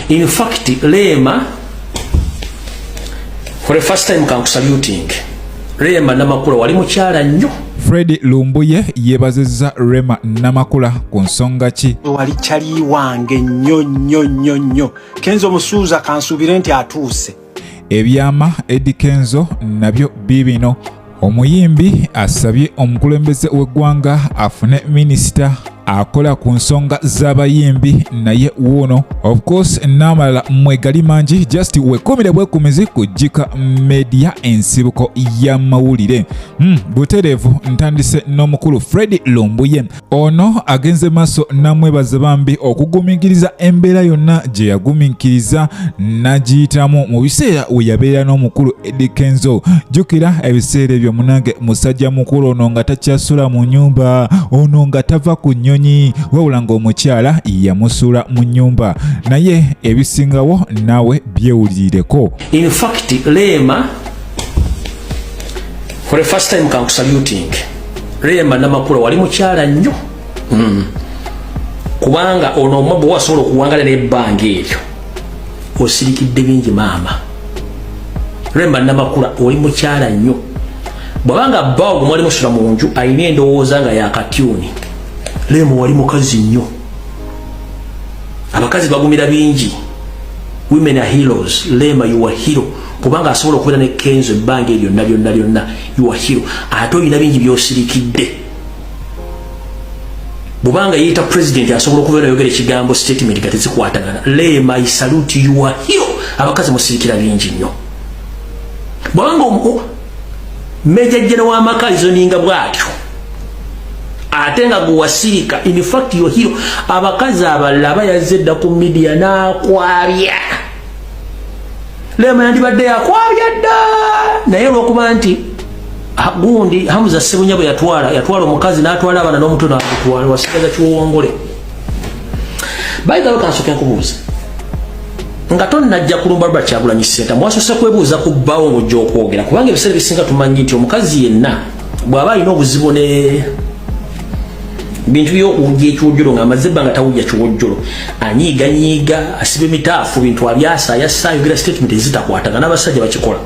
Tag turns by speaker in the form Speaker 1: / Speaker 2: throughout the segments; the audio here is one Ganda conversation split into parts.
Speaker 1: In fact, Rema, for the first time can saluting. Rema Namakula wali mukyala nnyo.
Speaker 2: Fred Lumbuye yebazizza Rema Namakula ku nsonga ki?
Speaker 3: Wali kyali wange nnyo. Kenzo musuuza kansubire nti atuuse.
Speaker 2: Ebyama Eddy Kenzo nabyo bibino. Omuyimbi asabye omukulembeze w'eggwanga afune minisita akola ku nsonga z'abayimbi naye wuno of course namala mwegali mangi just wekomere bwekumizi kujika media ensibuko ya mawulire buterevu ntandise n'omukulu Fred Lumbuye ono agenze maso namwebaza bambi okugumikiriza embeera yonna gye yagumikiriza nagiyitamu mu biseera we yabeera n'omukulu Eddy Kenzo. Jukira ebiseera ebyo munange musajja mukulu ono nga takyasula mu nyumba, ono nga tava ku nnyonyi, wabula ng'omukyala yamusuula mu nnyumba, naye ebisingawo naawe byewulirireko.
Speaker 1: In fact, Rema, for the first time can saluting. Rema Namakula wali mukyala nnyo. Kubanga ono omwabo wasobola okuwangala n'ebbanga eryo osirikidde bingi maama. Rema Namakula oli mukyala nnyo. Bwabanga bawo mwali musula mu nju ayina endowooza nga yakatyuni. Rema wali mukazi nnyo. Abakazi bagumira bingi. Women are heroes. Rema you are hero. Kubanga asobola okubeera ne Kenzo ebbanga eryo byonna you are hero. Ate olina bingi by'osirikidde. Bubanga yita president asobola okubeera yogera ekigambo statement nga tezikwatagana. Rema I salute you are hero. Abakazi musirikira bingi nnyo. Bwanga Meja General w'amaka izoninga bwatyo ate nga guwasirika. In fact yo hero abakazi abalaba yazedda ku media n'akwabya. Rema yandibadde yakwabya dda naye olw'okuba nti gundi Hamza Sebunyabo yatwala omukazi n'atwala abaana n'omuto n'atwala wasigaza kiwongole. Bayigawo kansoke nkubuuza nga tonnajja kulumba Robert Kyagulanyi Ssenta mwasose kwebuuza ku bbawo ng'ojja okwogera kubanga ebiseera ebisinga tumanyi nti omukazi yenna bw'aba alina obuzibu ne bintu by'okuwujja ekiwojjolo ng'amaze ebbanga tawujja kiwojjolo anyiiganyiiga asiba emitaafu bintu abyasaayasa ayogera statement ezitakwataga n'abasajja bakikola.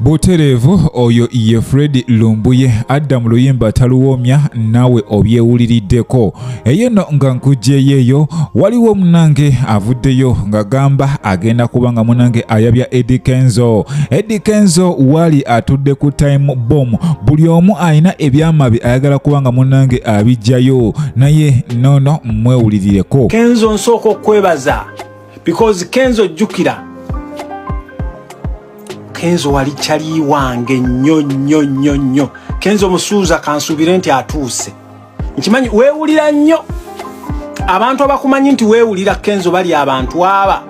Speaker 2: Buterevu oyo ye Fred Lumbuye adda mu luyimba taluwoomya naawe obyewuliriddeko. Eyeno nga nkujjeeyo waliwo munange avuddeyo nga gamba agenda kubanga munange ayabya Eddy Kenzo. Eddy Kenzo wali atudde ku time bomb, buli omu ayina ebyama bye ayagala kubanga munange abijjayo naye nono mwewulirireko.
Speaker 3: Kenzo nsooka okwebaza because Kenzo jjukira Kenzo wali kyali wange nnyo. Kenzo musuuza kansubire nti atuuse. Nkimanyi weewulira nnyo. Abantu abakumanyi nti weewulira Kenzo bali abantu aba.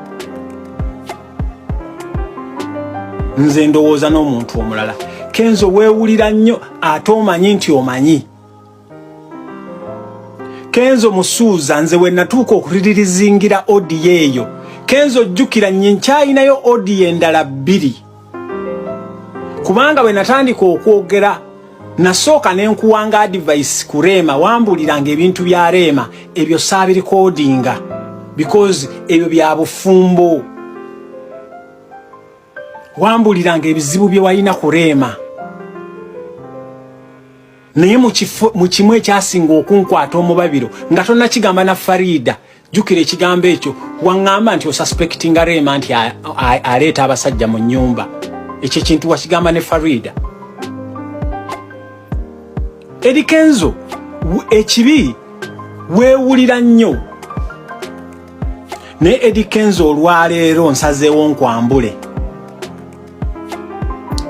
Speaker 3: Nze ndowooza n'omuntu omulala. Kenzo weewulira nnyo ate omanyi nti omanyi. Kenzo musuuza nze we natuuka okulirizingira odi eyo. Kenzo jjukira nkyayinayo odi endala 2. Kubanga bwe natandika okwogera nasooka n'enkuwanga advice ku Rema wambuliranga ebintu bya Rema ebyo saabirikodinga because ebyo bya bufumbo. Wambuliranga ebizibu bye walina ku Rema naye mu kimu ekyasinga okunkwata omubabiro nga tonnakigamba na Farida. Jukira ekigambo ekyo waŋŋamba nti osuspectinga Rema nti aleeta abasajja mu nnyumba. Ekyo kintu wakigamba ne Farida. Eddy Kenzo ekibi weewulira nnyo ne Eddy Kenzo olwaleero nsazeewo nkwambule.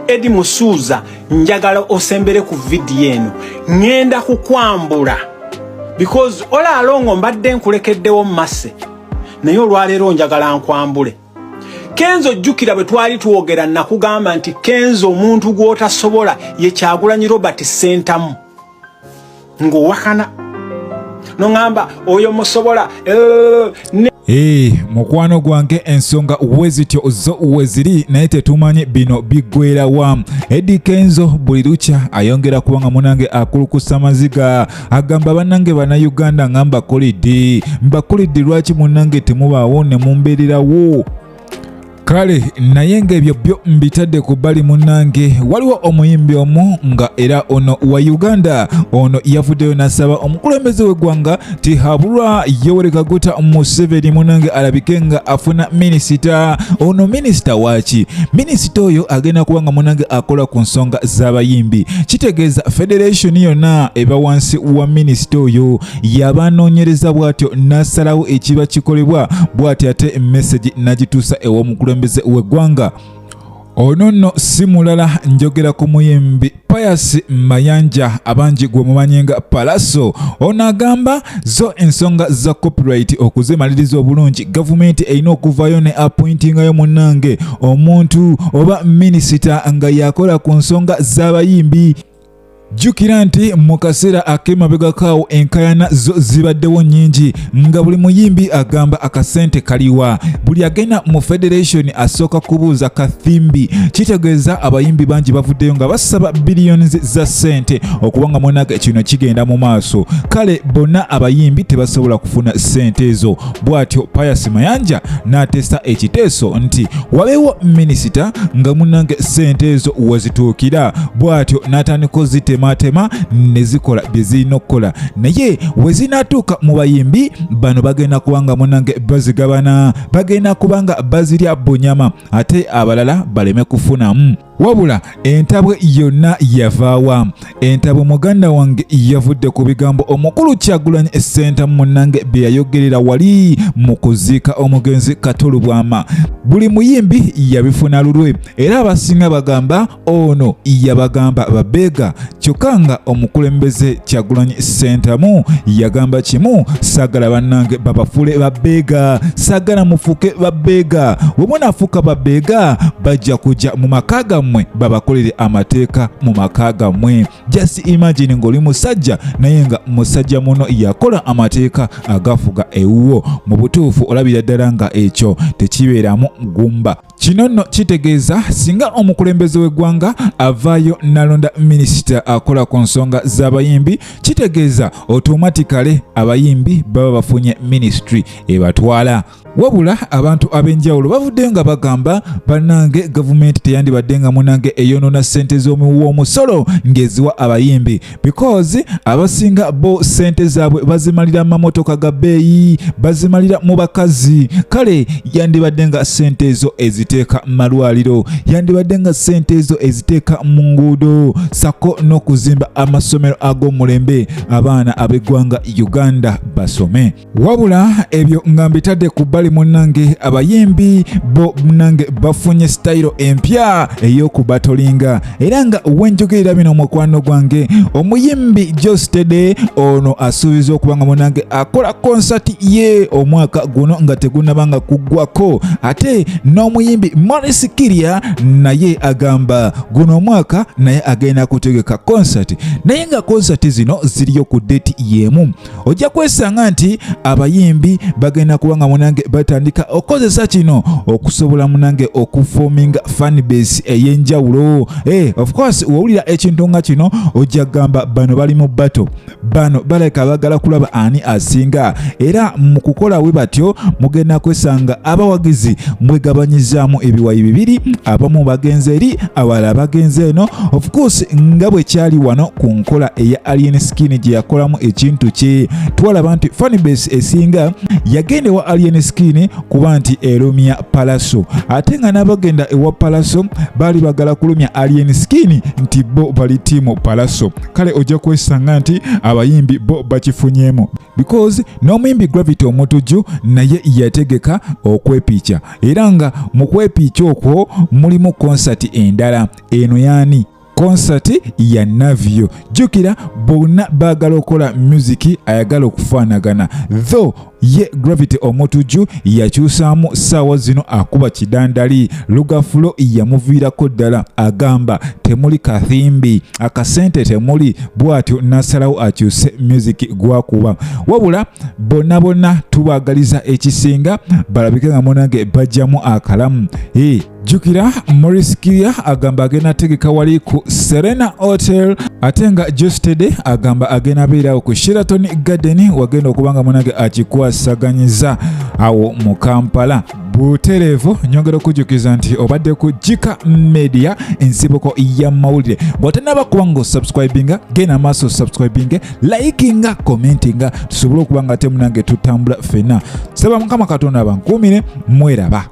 Speaker 3: Eddy musuuza njagala osembere ku vidiyo eno ngenda kukwambula because ola alongo mbadde nkulekeddewo mmase naye olwaleero njagala nkwambule. Kenzo jjukira bwe twali tuwogera nakugamba nti Kenzo omuntu gw'otasobola ye Kyagulanyi Robert Ssentamu ng'owakana n'oŋŋamba oyo musobola
Speaker 2: mukwano gwange ensonga wezityo zo weziri naye tetumanyi bino biggwera wa. Eddy Kenzo buli lukya ayongera kubanga munange akulukusa maziga agamba bannange bannayuganda nga mbakolidde lwaki munange temubaawo ne mumbeererawo. Kale naye ng'ebyo byo mbitadde ku bbali munnange, waliwo omuyimbi omu nga era ono wa Uganda, ono yavuddeyo n'asaba omukulembeze w'eggwanga tihabulwa Yoweri Kaguta Museveni munnange alabike nga afuna minisita. Ono minisita waaki? Minisita oyo agenda kubanga munnange akola ku nsonga z'abayimbi. Kitegeeza federation yonna eba wansi wa minisita oyo yabanoonyereza bw'atyo n'asalawo ekiba kikolebwa bw'atyo ate message n'agituusa ew'omukulembeze w'eggwanga. Ono nno si mulala, njogera ku muyimbi Pius Mayanja abangi gwe mumanyenga Palaso. Ono agamba zo ensonga za copyright okuzemaliriza obulungi gavumenti erina okuvaayo ne appointingayo munnange omuntu oba minisita nga yakola ku nsonga z'abayimbi. Jjukira nti mu kaseera ak'emabega kaawo enkayana zo zibaddewo nnyingi nga buli muyimbi agamba akasente kaliwa. Buli agenda mu federation asooka kubuuza kathimbi. Kitegeeza abayimbi bangi bavuddeyo nga basaba billions za ssente okubanga munnange kino kigenda mu maaso. Kale bonna abayimbi tebasobola kufuna ssente ezo. Bw'atyo Pius Mayanja n'ateesa ekiteeso nti wabeewo minisita nga munnange ssente ezo wezituukira. Bw'atyo n'atandika matema nezikola bye zirina okukola, naye we zinatuuka mu bayimbi bano bagenda kubanga munange bazigabana, bagenda kubanga bazirya bunyama ate abalala baleme kufunamu. Wabula entabwe yonna yavaawa. Entabwe muganda wange yavudde ku bigambo omukulu Kyagulanyi Ssenta munnange bye yayogerera wali mu kuziika omugenzi Katolubwama. Buli muyimbi yabifuna lulwe era abasinga bagamba ono yabagamba babeega. Kyokka nga omukulembeze Kyagulanyi Ssenta mu yagamba kimu, saagala bannange babafule babeega, saagala mufuke babeega. Bwe munaafuuka babeega bajja kujja mu maka gammwe babakolere amateeka mu maka gammwe. Just imagine ng'oli musajja naye nga musajja muno yakola amateeka agafuga ewuwo. Mu butuufu olabira ddala nga ekyo tekibeeramu gumba. Kino nno kitegeeza singa omukulembeze w'eggwanga avaayo nalonda minisita akola ku nsonga z'abayimbi, kitegeeza automatically abayimbi baba bafunye ministry ebatwala. Wabula abantu ab'enjawulo bavuddeyo nga bagamba bannange gavumenti teyandibadde nga munange eyonoona ssente z'omusolo ng'eziwa abayimbi, because abasinga bo ssente zaabwe bazimalira mu mamotoka ga bbeeyi, bazimalira mu bakazi. Kale yandibadde nga ssente ezo eziteeka mu malwaliro, yandibadde nga ssente ezo eziteeka mu nguudo, sako n'okuzimba amasomero ag'omulembe abaana ab'eggwanga Uganda basome. Wabula ebyo nga mbitadde ku bbali munnange, abayimbi bo munnange bafunye style empya ey'okubatolinga era nga wenjogerera bino mukwano gwange, omuyimbi Eddy ono asuubiza okubanga munnange akola konsati ye omwaka guno nga tegunnabanga kuggwako. Ate n'omuyimbi Morris Kiria naye agamba guno omwaka naye agenda kutegeka konsati, naye nga konsati zino ziriyo ku date yemu. Ojja kwesanga nti abayimbi bagenda kubanga munnange batandika okozesa kino okusobola munange okuforminga fan base ey'enjawulo. Of course wawulira ekintu nga kino ojja gamba bano bali mu bato, bano baleka bagala kulaba ani asinga, era mu kukola we batyo mugenda kwesanga abawagizi mwegabanyizaamu ebiwayi bibiri, abamu bagenze eri abalala bagenze eno. Of course nga bwe kyali wano ku nkola eya Alien Skin gye yakolamu ekintu kye, twalaba nti fan base esinga yagenda wa Alien Skin kuba nti erumya Palaso, ate nga n'abagenda ewa Palaso bali bagala kulumya Alien Skin nti bo bali tiimu Palaso. Kale ojja kwesanga nti abayimbi bo bakifunyemu, because n'omuyimbi Gravity Omutujju naye yategeka okwepiica, era nga mu kwepiica okwo mulimu konsati endala. Eno yaani konsati ya Navio. Jukira bonna baagala okola music ayagala okufaanagana, though ye Gravity Omotuju yakyusaamu ssaawa zino akuba kidandali. Lugafulo yamuviirako ddala agamba temuli kathimbi akasente temuli, bw'atyo n'asalawo akyuse music gwakuba. Wabula bonna tubaagaliza ekisinga balabike nga munange bajjamu akalamu. Jukira Maurice Kirya agamba agenda tegeka wali ku Serena Hotel, ate nga Jostede agamba agenda beerawo ku Sheraton Garden wagenda okubanga munange akikwasaganyiza awo mu Kampala. Butereevu nyongera okujukiza nti obadde ku Jika Media ensibuko ya mawulire. Bw'otanaba kuba ng'osubscribinga genda maaso subscribinga, likinga, commentinga tusobole okubanga ate munange tutambula ffenna. Saba Mukama Katonda abankuumire, mweraba.